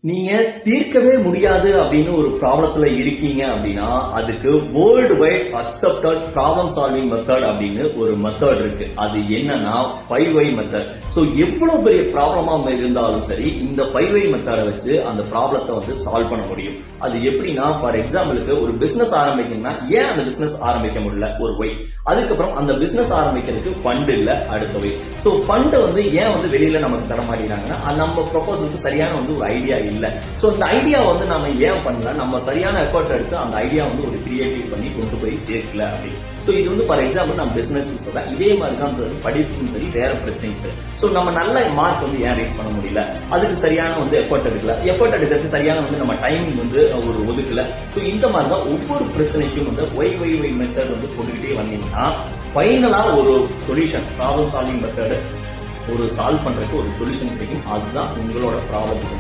நீங்க தீர்க்கவே முடியாது அப்படின்னு ஒரு ப்ராப்ளத்துல இருக்கீங்க அப்படின்னா அதுக்கு world wide accepted problem solving method அப்படின்னு ஒரு மெத்தட் இருக்கு. அது என்னன்னா 5Y மெத்தட். சோ எவ்வளவு பெரிய ப்ராப்ளமா இருந்தாலும் சரி இந்த 5Y மெத்தடை வச்சு அந்த ப்ராப்ளத்தை வந்து சால்வ் பண்ண முடியும். அது எப்படின்னா ஃபார் எக்ஸாம்பிளுக்கு ஒரு பிசினஸ் ஆரம்பிக்கணும்னா ஏன் அந்த பிசினஸ் ஆரம்பிக்க முடியல ஒரு ஒய், அதுக்கப்புறம் அந்த பிசினஸ் ஆரம்பிக்கிறதுக்கு ஃபண்ட் இல்ல அடுத்த ஒய். சோ ஃபண்ட் வந்து ஏன் வந்து வெளியில நமக்கு தர மாட்டேங்கிறாங்கன்னா நம்ம ப்ரொபோசலுக்கு சரியான வந்து ஒரு ஐடியா இல்ல. சோ இந்த ஐடியா வந்து நம்ம ஏன் பண்ணல, நம்ம சரியான எஃபர்ட் எடுத்து அந்த ஐடியா வந்து ஒரு கிரியேட்டிவ் பண்ணி கொண்டு போய் சேர்க்கல அப்படின்னு. சோ இது வந்து ஃபார் எக்ஸாம்பிள் நம்ம பிசினஸ் சொல்றேன். இதே மாதிரி தான் படிப்பும் சரி வேற பிரச்சனையும் சரி. சோ நம்ம நல்ல மார்க் வந்து ஏன் ரீச் பண்ண முடியல, அதுக்கு சரியான வந்து எஃபர்ட் எடுக்கல, எஃபர்ட் எடுக்கிறதுக்கு சரியான வந்து நம்ம டைமிங் வந்து ஒரு ஒதுக்கல. சோ இந்த மாதிரி தான் ஒவ்வொரு பிரச்சனைக்கும் வந்து ஒய் மெத்தட் வந்து போட்டுக்கிட்டே வந்தீங்கன்னா ஃபைனலா ஒரு சொல்யூஷன், ப்ராப்ளம் சால்விங் மெத்தட் ஒரு சால்வ் பண்றதுக்கு ஒரு சொல்யூஷன் கிடைக்கும். அதுதான் உங்களோட ப்ராப்ளத்துக்கு